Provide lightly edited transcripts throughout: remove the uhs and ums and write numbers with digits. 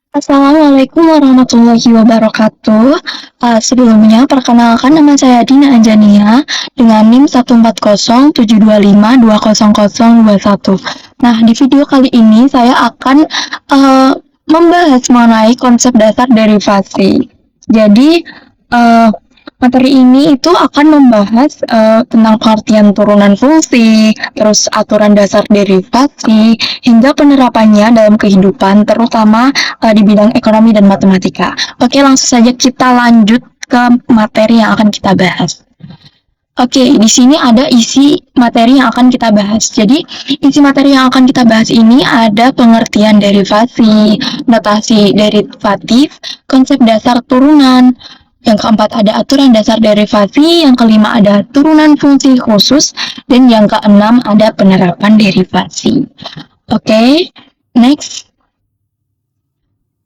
Assalamualaikum warahmatullahi wabarakatuh. Sebelumnya, perkenalkan nama saya Dina Anjania dengan NIM 1407225200021. Nah, di video kali ini saya akan uh, membahas mengenai konsep dasar derivasi. Jadi, uh, materi ini itu akan membahas tentang pengertian turunan fungsi, terus aturan dasar derivasi, hingga penerapannya dalam kehidupan, terutama di bidang ekonomi dan matematika. Oke, langsung saja kita lanjut ke materi yang akan kita bahas. Oke, di sini ada isi materi yang akan kita bahas. Jadi, isi materi yang akan kita bahas ini ada pengertian derivasi, notasi derivatif, konsep dasar turunan. Yang keempat ada aturan dasar derivasi, yang kelima ada turunan fungsi khusus, dan yang keenam ada penerapan derivasi. Oke, next.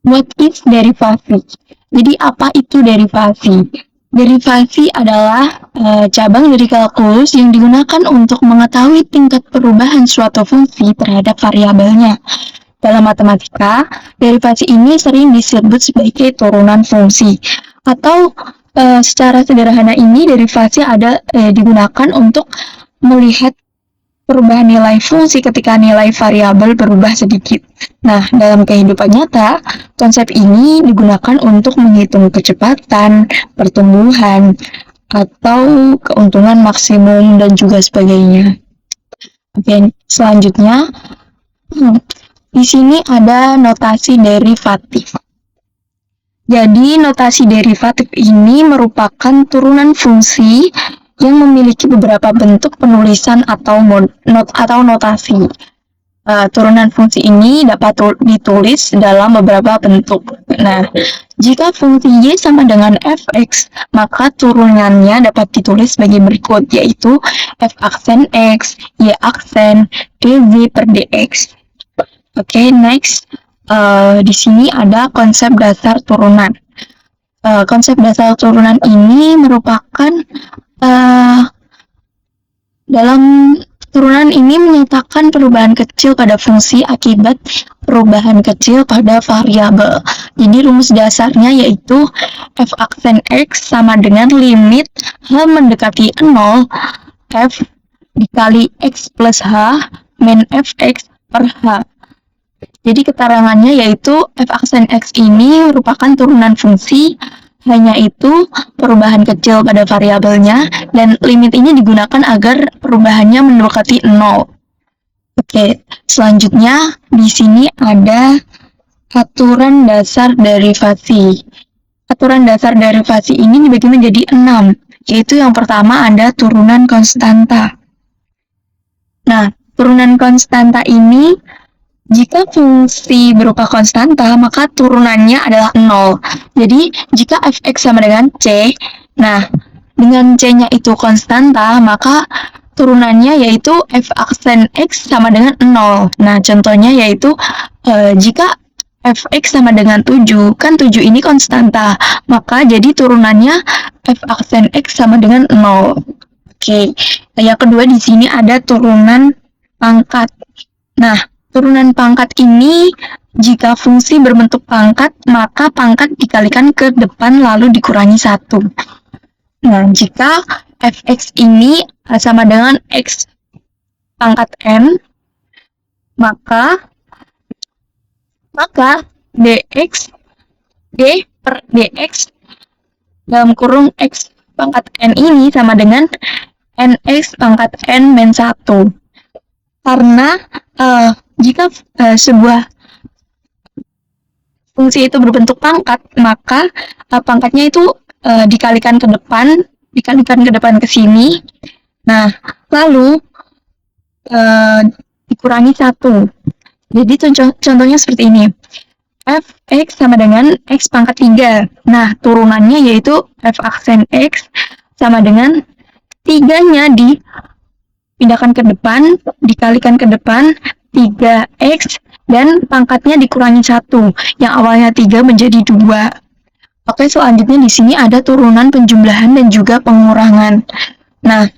What is derivasi? Jadi apa itu derivasi? Derivasi adalah cabang dari kalkulus yang digunakan untuk mengetahui tingkat perubahan suatu fungsi terhadap variabelnya. Dalam matematika, derivasi ini sering disebut sebagai turunan fungsi. Atau secara sederhana ini derivasi digunakan untuk melihat perubahan nilai fungsi ketika nilai variabel berubah sedikit. Nah, dalam kehidupan nyata, konsep ini digunakan untuk menghitung kecepatan, pertumbuhan, atau keuntungan maksimum, dan juga sebagainya. Oke, selanjutnya, di sini ada notasi derivatif. Jadi, notasi derivatif ini merupakan turunan fungsi yang memiliki beberapa bentuk penulisan atau notasi. Turunan fungsi ini dapat ditulis dalam beberapa bentuk. Nah, jika fungsi y sama dengan fx, maka turunannya dapat ditulis sebagai berikut, yaitu f aksen x, y aksen, dz per dx. Oke, next. Di sini ada konsep dasar turunan. Konsep dasar turunan ini merupakan dalam turunan ini menyatakan perubahan kecil pada fungsi akibat perubahan kecil pada variabel. Jadi rumus dasarnya yaitu f aksen x sama dengan limit h mendekati 0 f dikali x plus h min fx per h. Jadi keterangannya yaitu f aksen x ini merupakan turunan fungsi, hanya itu perubahan kecil pada variabelnya, dan limit ini digunakan agar perubahannya mendekati 0. Oke, selanjutnya di sini ada aturan dasar derivasi. Aturan dasar derivasi ini dibagi menjadi 6, yaitu yang pertama ada turunan konstanta. Nah, turunan konstanta ini jika fungsi berupa konstanta, maka turunannya adalah 0. Jadi, jika fx sama dengan c, nah, dengan c-nya itu konstanta, maka turunannya yaitu f aksen x sama dengan 0. Nah, contohnya yaitu jika fx sama dengan 7, kan 7 ini konstanta, maka jadi turunannya f aksen x sama dengan 0. Oke, yang kedua di sini ada turunan pangkat. Nah, turunan pangkat ini, jika fungsi berbentuk pangkat, maka pangkat dikalikan ke depan lalu dikurangi 1. Nah, jika fx ini sama dengan x pangkat n, maka dx d per dx dalam kurung x pangkat n ini sama dengan nx pangkat n min 1. Karena jika sebuah fungsi itu berbentuk pangkat, maka pangkatnya itu dikalikan ke depan ke sini. Nah, lalu dikurangi 1. Jadi contohnya seperti ini. Fx sama dengan x pangkat 3. Nah, turunannya yaitu f aksen x sama dengan 3-nya dipindahkan ke depan, dikalikan ke depan, 3x, dan pangkatnya dikurangi 1, yang awalnya 3 menjadi 2. Oke, selanjutnya di sini ada turunan penjumlahan dan juga pengurangan. Nah,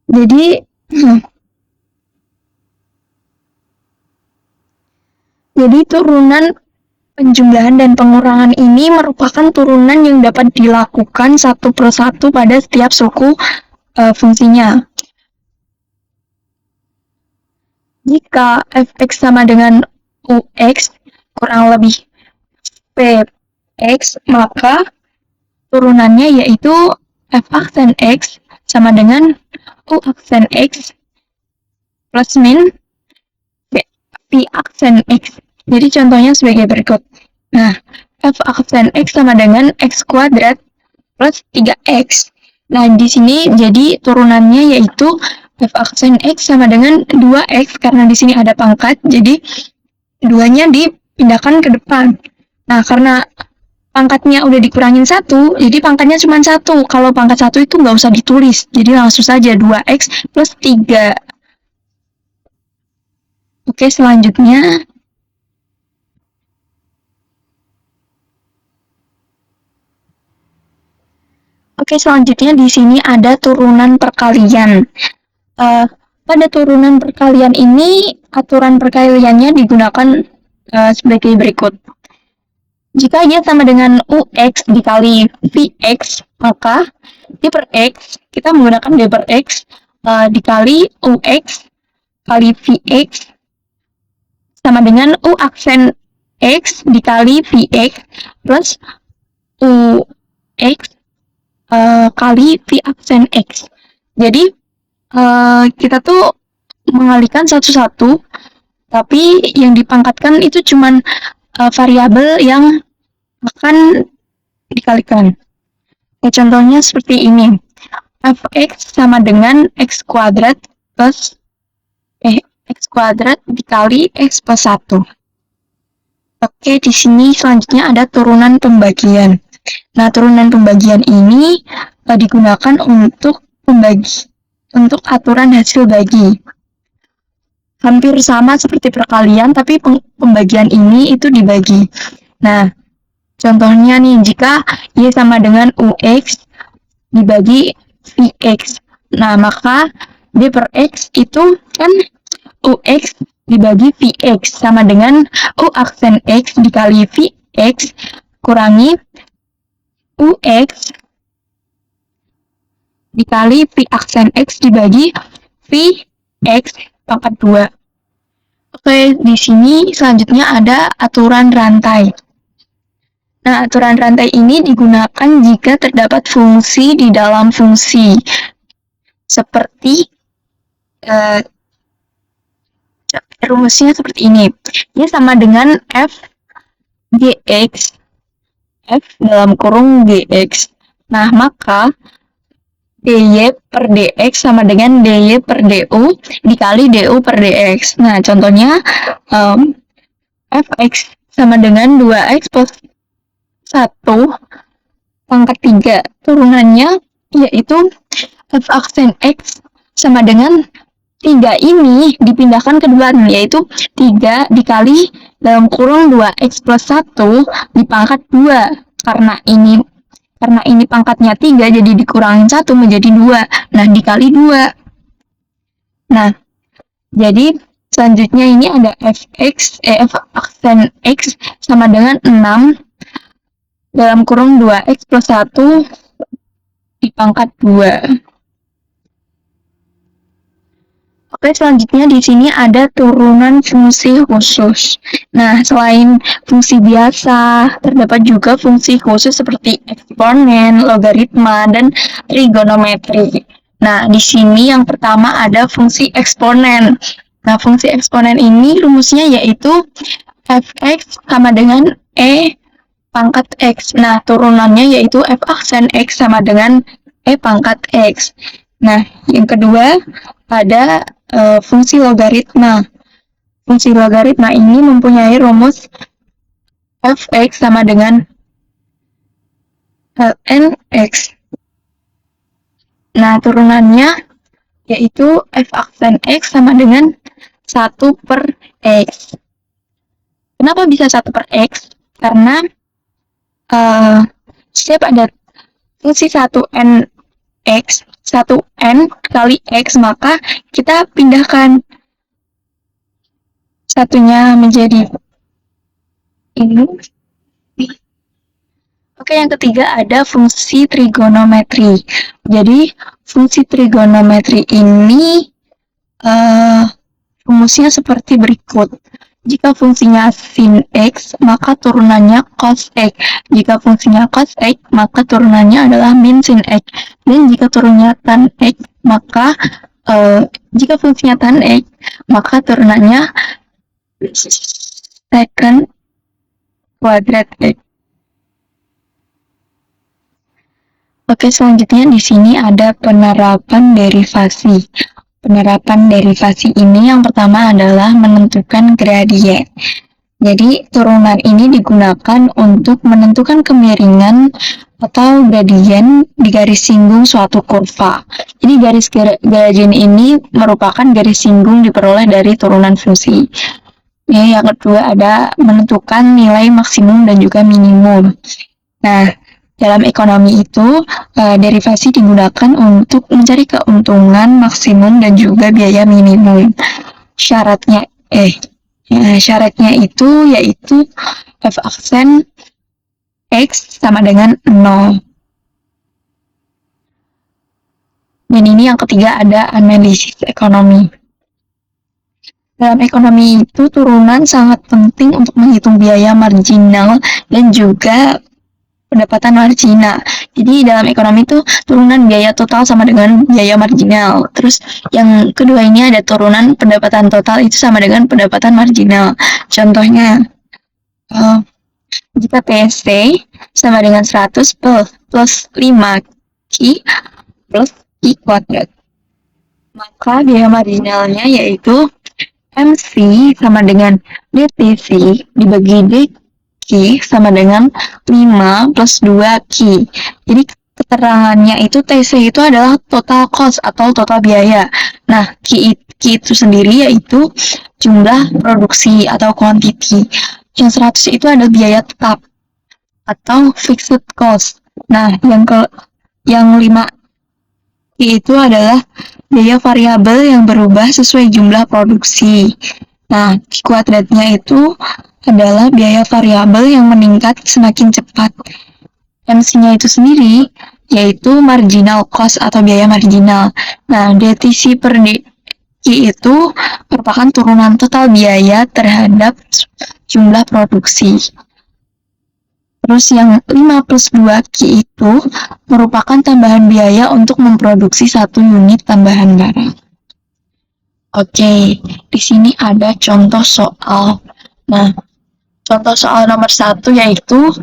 jadi Jadi turunan penjumlahan dan pengurangan ini merupakan turunan yang dapat dilakukan satu persatu pada setiap suku fungsinya. Jika fx sama dengan ux kurang lebih px, maka turunannya yaitu f aksen x sama dengan u aksen x plus min v aksen x. Jadi contohnya sebagai berikut. Nah, f aksen x sama dengan x kuadrat plus 3x. Nah, di sini jadi turunannya yaitu f aksen x sama dengan 2x karena di sini ada pangkat, jadi duanya dipindahkan ke depan. Nah, karena pangkatnya udah dikurangin 1, jadi pangkatnya cuma 1. Kalau pangkat 1 itu nggak usah ditulis, jadi langsung saja 2x plus 3. Oke, selanjutnya di sini ada turunan perkalian. Pada turunan perkalian ini, aturan perkaliannya digunakan sebagai berikut. Jika y sama dengan ux dikali vx, maka d per x, kita menggunakan d per x dikali ux kali vx sama dengan u aksen x dikali vx plus ux kali v aksen x. Jadi kita tuh mengalihkan satu-satu, tapi yang dipangkatkan itu cuman variabel yang akan dikalikan. Ya, contohnya seperti ini. Fx sama dengan x kuadrat plus x kuadrat dikali x plus 1. Oke, di sini selanjutnya ada turunan pembagian. Nah, turunan pembagian ini digunakan untuk aturan hasil bagi. Hampir sama seperti perkalian, tapi pembagian ini itu dibagi. Nah, contohnya nih, jika y sama dengan ux dibagi vx. Nah, maka d per x itu kan ux dibagi vx sama dengan u aksen x dikali vx kurangi ux dikali v aksen x dibagi vx pangkat 2. Oke, di sini selanjutnya ada aturan rantai. Nah, aturan rantai ini digunakan jika terdapat fungsi di dalam fungsi. Seperti rumusnya seperti ini. Y sama dengan f gx, f dalam kurung gx. Nah, maka dy per dx sama dengan dy per du dikali du per dx. Nah, contohnya fx sama dengan 2x plus 1 pangkat 3. Turunannya yaitu f aksen x sama dengan 3 ini dipindahkan ke depan, yaitu 3 dikali dalam kurung 2x plus 1 dipangkat 2. Karena ini pangkatnya 3, jadi dikurangin 1 menjadi 2. Nah, dikali 2. Nah, jadi selanjutnya ini ada f aksen x sama dengan 6 dalam kurung 2x plus 1 dipangkat 2. Oke, selanjutnya di sini ada turunan fungsi khusus. Nah, selain fungsi biasa, terdapat juga fungsi khusus seperti eksponen, logaritma, dan trigonometri. Nah, di sini yang pertama ada fungsi eksponen. Nah, fungsi eksponen ini rumusnya yaitu fx sama dengan e pangkat x. Nah, turunannya yaitu f aksen x sama dengan e pangkat x. Nah, yang kedua ada fungsi logaritma. Fungsi logaritma ini mempunyai rumus fx sama dengan ln x. Nah, turunannya yaitu f aksen x sama dengan 1 per x. Kenapa bisa 1 per x? Karena setiap ada fungsi 1n x, 1n kali x, maka kita pindahkan satunya menjadi ini. Oke, yang ketiga ada fungsi trigonometri. Jadi, fungsi trigonometri ini rumusnya seperti berikut. Jika fungsinya sin X, maka turunannya cos X. Jika fungsinya cos X, maka turunannya adalah min sin X. Dan jika turunnya tan X, maka jika fungsinya tan X, maka turunannya secant kuadrat X. Oke, selanjutnya di sini ada penerapan derivasi. Penerapan derivasi ini yang pertama adalah menentukan gradien. Jadi, turunan ini digunakan untuk menentukan kemiringan atau gradien di garis singgung suatu kurva. Jadi, garis gradien ini merupakan garis singgung diperoleh dari turunan fungsi. Yang kedua ada menentukan nilai maksimum dan juga minimum. Nah, dalam ekonomi itu, derivasi digunakan untuk mencari keuntungan maksimum dan juga biaya minimum. Syaratnya itu yaitu f aksen X sama dengan 0. Dan ini yang ketiga ada analisis ekonomi. Dalam ekonomi itu, turunan sangat penting untuk menghitung biaya marginal dan juga pendapatan marginal. Jadi dalam ekonomi itu turunan biaya total sama dengan biaya marginal. Terus yang kedua ini ada turunan pendapatan total itu sama dengan pendapatan marginal. Contohnya, jika TST sama dengan 100 plus 5 Q plus I kuadrat, maka biaya marginalnya yaitu MC sama dengan DTC dibagi DQ sama dengan 5 plus 2 Q. Jadi keterangannya itu TC itu adalah total cost atau total biaya. Nah, Q itu sendiri yaitu jumlah produksi atau quantity. Yang 100 itu adalah biaya tetap atau fixed cost. Nah, yang 5 itu adalah biaya variabel yang berubah sesuai jumlah produksi. Nah, kuadratnya itu adalah biaya variabel yang meningkat semakin cepat. MC-nya itu sendiri yaitu marginal cost atau biaya marginal. Nah, DTC per DQ itu merupakan turunan total biaya terhadap jumlah produksi. Terus yang 5 plus 2 Q itu merupakan tambahan biaya untuk memproduksi 1 unit tambahan barang. Oke, di sini ada contoh soal. Nah, contoh soal nomor 1 yaitu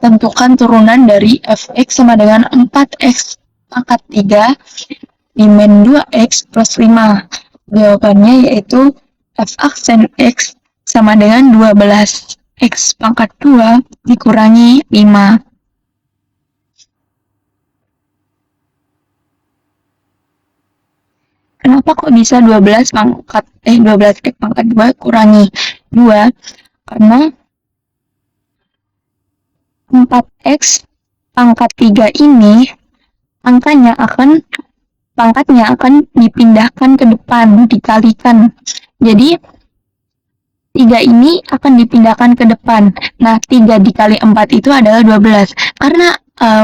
tentukan turunan dari fx sama dengan 4x pangkat 3 dimen 2x plus 5. Jawabannya yaitu f aksen x sama dengan 12. X pangkat 2 dikurangi 5. Kenapa kok bisa 12 X pangkat 2 kurangi 2? Karena 4X pangkat 3 ini pangkatnya akan dipindahkan ke depan, dikalikan. Jadi 3 ini akan dipindahkan ke depan. Nah, 3 dikali 4 itu adalah 12. Karena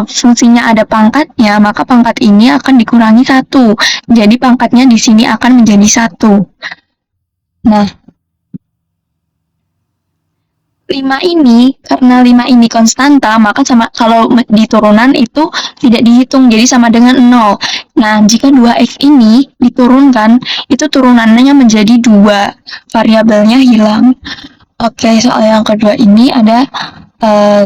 fungsinya ada pangkatnya, maka pangkat ini akan dikurangi 1. Jadi pangkatnya di sini akan menjadi 1. Nah, 5 ini, karena 5 ini konstanta, maka kalau di turunan itu tidak dihitung, jadi sama dengan 0. Nah, jika 2x ini diturunkan, itu turunannya menjadi 2, variabelnya hilang. Oke, soal yang kedua ini ada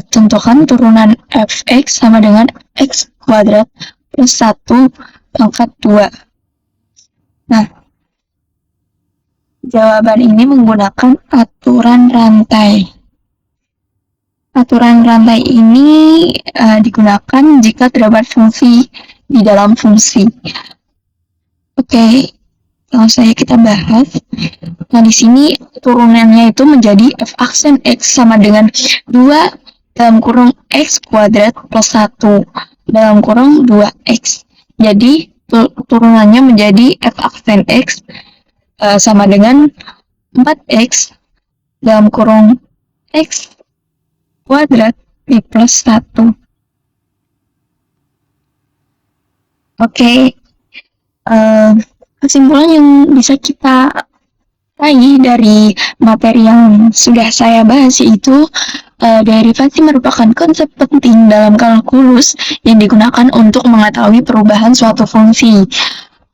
tentukan turunan fx sama dengan x kuadrat plus 1 pangkat 2. Nah, jawaban ini menggunakan aturan rantai. Aturan rantai ini digunakan jika terdapat fungsi di dalam fungsi. Oke, langsung saja kita bahas. Nah, di sini turunannya itu menjadi f aksen x sama dengan 2 dalam kurung x kuadrat plus 1 dalam kurung 2x. Jadi, turunannya menjadi f aksen x sama dengan 4x dalam kurung X kuadrat B plus 1. Oke, kesimpulan yang bisa kita raih dari materi yang sudah saya bahas yaitu derivasi merupakan konsep penting dalam kalkulus yang digunakan untuk mengetahui perubahan suatu fungsi.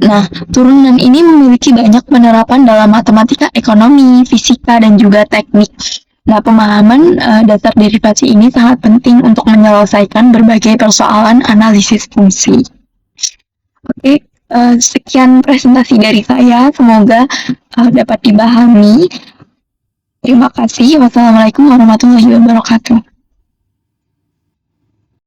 Nah, turunan ini memiliki banyak penerapan dalam matematika, ekonomi, fisika, dan juga teknik. Nah, pemahaman dasar derivasi ini sangat penting untuk menyelesaikan berbagai persoalan analisis fungsi. Oke, sekian presentasi dari saya. Semoga dapat dipahami. Terima kasih. Wassalamualaikum warahmatullahi wabarakatuh.